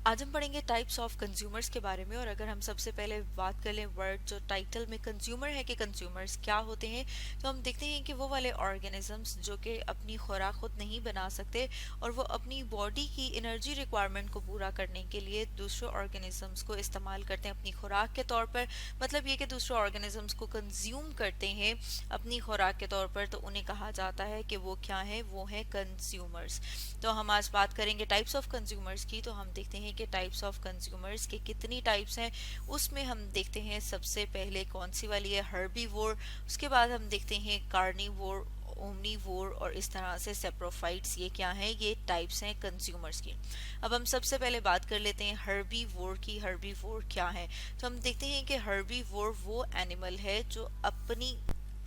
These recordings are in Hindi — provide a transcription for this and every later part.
आज हम पढ़ेंगे टाइप्स ऑफ कंज्यूमर्स के बारे में। और अगर हम सबसे पहले बात कर लें वर्ड जो टाइटल में कंज्यूमर है कि कंज्यूमर्स क्या होते हैं, तो हम देखते हैं कि वो वाले ऑर्गेनिजम्स जो कि अपनी खुराक खुद नहीं बना सकते और वो अपनी बॉडी की एनर्जी रिक्वायरमेंट को पूरा करने के लिए दूसरे ऑर्गेनिजम्स को इस्तेमाल करते हैं अपनी खुराक के तौर पर। मतलब ये कि दूसरे ऑर्गेनिजम्स को कंज्यूम करते हैं अपनी खुराक के तौर पर, तो उन्हें कहा जाता है कि वो क्या है, वो है कंज्यूमर्स। तो हम आज बात करेंगे टाइप्स ऑफ कंज्यूमर्स की। तो हम देखते हैं कि टाइप्स ऑफ कंज्यूमर्स के कितनी टाइप्स हैं। उसमें हम देखते हैं सबसे पहले कौन सी वाली है, हर्बीवोर। उसके बाद हम देखते हैं कार्निवोर, ओमनीवोर और इस तरह से सेप्रोफाइट्स। ये क्या है, ये टाइप्स हैं कंज्यूमर्स की। अब हम सबसे पहले बात कर लेते हैं हर्बीवोर की। हर्बीवोर क्या है, तो हम देखते हैं कि हर्बीवोर वो एनिमल है जो अपनी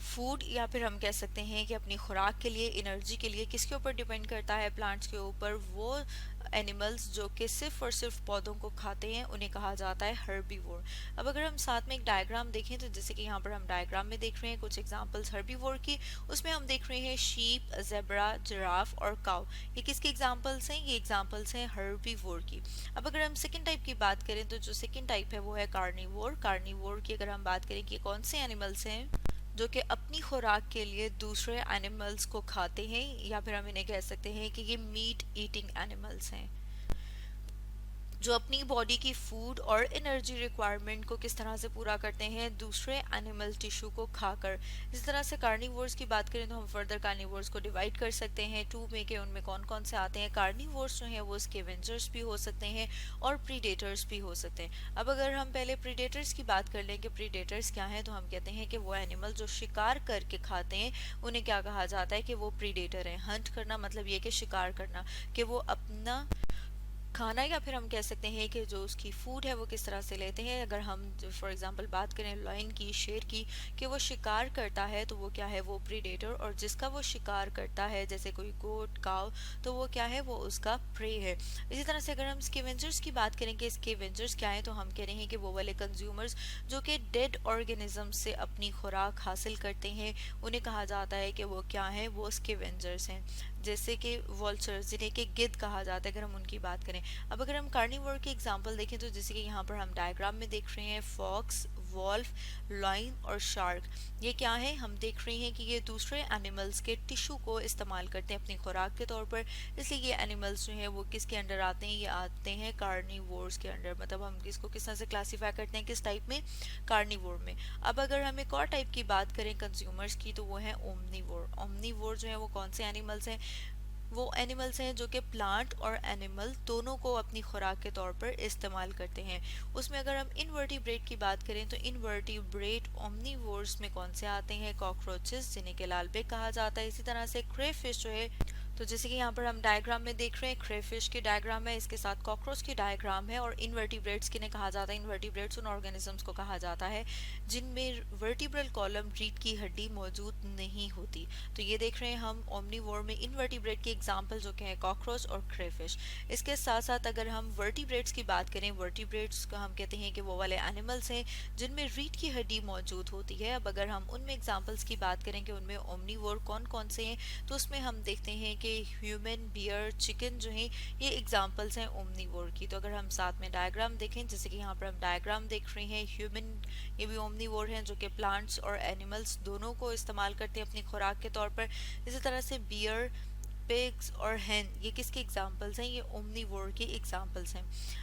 फूड या फिर हम कह सकते हैं कि अपनी खुराक के लिए, एनर्जी के लिए किसके ऊपर डिपेंड करता है, प्लांट्स के ऊपर। वो एनिमल्स जो कि सिर्फ और सिर्फ पौधों को खाते हैं उन्हें कहा जाता है हर्बीवोर। अब अगर हम साथ में एक डायग्राम देखें, तो जैसे कि यहाँ पर हम डायग्राम में देख रहे हैं कुछ एग्जांपल्स हर्बीवोर की। उसमें हम देख रहे हैं शीप, जेब्रा, जिराफ और काउ। ये किसके एग्जांपल्स हैं, ये एग्जांपल्स हैं हर्बीवोर की। अब अगर हम सेकंड टाइप की बात करें, तो जो सेकंड टाइप है वो है कार्निवोर। कार्निवोर की अगर हम बात करें कि कौन से एनिमल्स हैं जो कि अपनी खुराक के लिए दूसरे एनिमल्स को खाते हैं, या फिर हम इन्हें कह सकते हैं कि ये मीट ईटिंग एनिमल्स हैं जो अपनी बॉडी की फूड और एनर्जी रिक्वायरमेंट को किस तरह से पूरा करते हैं, दूसरे एनिमल टिश्यू को खाकर। इस तरह से कार्निवोर्स की बात करें तो हम फर्दर कार्निवोर्स को डिवाइड कर सकते हैं टू में, के उनमें कौन कौन से आते हैं। कार्निवोर्स जो हैं वो स्कैवेंजर्स भी हो सकते हैं और प्रीडेटर्स भी हो सकते हैं। अब अगर हम पहले प्रीडेटर्स की बात कर लें कि प्रीडेटर्स क्या हैं, तो हम कहते हैं कि वो एनिमल जो शिकार करके खाते हैं उन्हें क्या कहा जाता है कि वो प्रीडेटर हैं। हंट करना मतलब ये कि शिकार करना, कि वो अपना खाना या फिर हम कह सकते हैं कि जो उसकी फूड है वो किस तरह से लेते हैं। अगर हम फॉर एग्जांपल बात करें लायन की, शेर की, कि वो शिकार करता है तो वो क्या है, वो प्रीडेटर। और जिसका वो शिकार करता है जैसे कोई गोट, काव, तो वो क्या है, वो उसका प्रे है। इसी तरह से अगर हम स्कैवेंजर्स की बात करें कि स्कैवेंजर्स क्या है, तो हम कह रहे हैं कि वो वाले कंज्यूमर्स जो कि डेड ऑर्गेनिज्म से अपनी खुराक हासिल करते हैं उन्हें कहा जाता है कि वो क्या है, वो स्कैवेंजर्स हैं। जैसे कि वॉल्चर्स जिन्हें कि गिद्ध कहा जाता है, अगर हम उनकी बात करें। अब अगर हम कार्निवोर के एग्जांपल देखें, तो जैसे कि यहाँ पर हम डायग्राम में देख रहे हैं फॉक्स, वॉल्फ, लायन और शार्क। ये क्या है, हम देख रहे हैं कि ये दूसरे एनिमल्स के टिश्यू को इस्तेमाल करते हैं अपनी खुराक के तौर पर। इसलिए ये एनिमल्स जो हैं वो किसके अंडर आते हैं, ये आते हैं कार्निवोर्स के अंडर। मतलब हम इसको किस तरह से क्लासीफाई करते हैं, किस टाइप में, कार्निवोर में। अब अगर हम एक और टाइप की बात करें कंज्यूमर्स की, तो वो है ओमनीवोर। ओमनीवोर जो है वो कौन से एनिमल्स हैं, वो एनिमल्स हैं जो कि प्लांट और एनिमल दोनों को अपनी खुराक के तौर पर इस्तेमाल करते हैं। उसमें अगर हम इनवर्टिब्रेट की बात करें, तो इनवर्टिब्रेट ओमनीवोर्स में कौन से आते हैं, कॉकरोचेस जिन्हें कि लाल बेग कहा जाता है। इसी तरह से क्रेफिश जो है, तो जैसे कि यहाँ पर हम डायग्राम में देख रहे हैं क्रेफिश की डायग्राम है, इसके साथ कॉकरोच की डायग्राम है। और इनवर्टिब्रेट्स किन्हें कहा जाता है, इनवर्टिब्रेट्स उन ऑर्गेनिजम्स को कहा जाता है जिनमें वर्टिब्रल कॉलम, रीढ़ की हड्डी मौजूद नहीं होती। तो ये देख रहे हैं हम ओमनीवोर में इनवर्टिब्रेट के एग्जाम्पल जो कि है कॉकरोच और क्रेफिश। इसके साथ साथ अगर हम वर्टिब्रेट्स की बात करें, वर्टिब्रेट्स को हम कहते हैं कि वो वाले एनिमल्स हैं जिनमें रीढ़ की हड्डी मौजूद होती है। अब अगर हम उनमें एग्जाम्पल्स की बात करें कि उनमें ओमनीवोर कौन कौन से हैं, तो उसमें हम देखते हैं कि ह्यूमन, बियर, चिकन जो हैं ये एग्जाम्पल्स हैं ओमनीवोर की। तो अगर हम साथ में डायग्राम देखें, जैसे कि यहाँ पर हम डायग्राम देख रहे हैं ह्यूमन, ये भी ओमनीवोर हैं जो कि प्लांट्स और एनिमल्स दोनों को इस्तेमाल करते हैं अपनी खुराक के तौर पर। इसी तरह से बियर, पिग्स और हैन, ये किसके एग्जाम्पल्स हैं, ये ओमनीवोर के एग्जाम्पल्स हैं।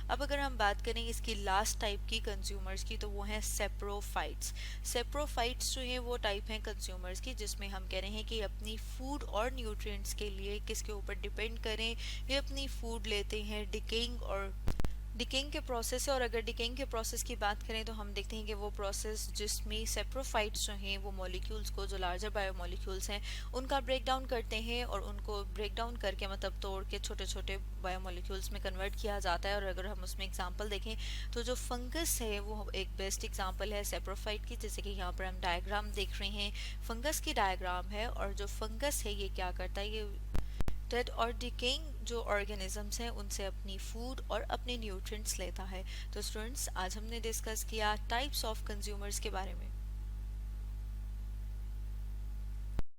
अब अगर हम बात करें इसकी लास्ट टाइप की कंज्यूमर्स की, तो वो हैं सेप्रोफाइट्स। सेप्रोफाइट्स जो हैं वो टाइप हैं कंज्यूमर्स की जिसमें हम कह रहे हैं कि अपनी फूड और न्यूट्रिएंट्स के लिए किसके ऊपर डिपेंड करें, ये अपनी फूड लेते हैं डिकेइंग और डिकेइंग के प्रोसेस है। और अगर डिकेइंग के प्रोसेस की बात करें तो हम देखते हैं कि वो प्रोसेस जिसमें सेप्रोफाइट्स जो हैं वो मॉलिक्यूल्स को, जो लार्जर बायोमॉलिक्यूल्स हैं उनका ब्रेक डाउन करते हैं और उनको ब्रेक डाउन करके मतलब तोड़ के छोटे छोटे बायोमॉलिक्यूल्स में कन्वर्ट किया जाता है। और अगर हम उसमें एग्जांपल देखें तो जो फंगस है वो एक बेस्ट एग्जांपल है सेप्रोफाइट की। जैसे कि यहाँ पर हम डायग्राम देख रहे हैं, फंगस की डायग्राम है और जो फंगस है ये क्या करता है, ये डेड और डिकेइंग जो ऑर्गेनिजम्स हैं उनसे अपनी फूड और अपने न्यूट्रिएंट्स लेता है। तो स्टूडेंट्स, आज हमने डिस्कस किया टाइप्स ऑफ कंज्यूमर्स के बारे में।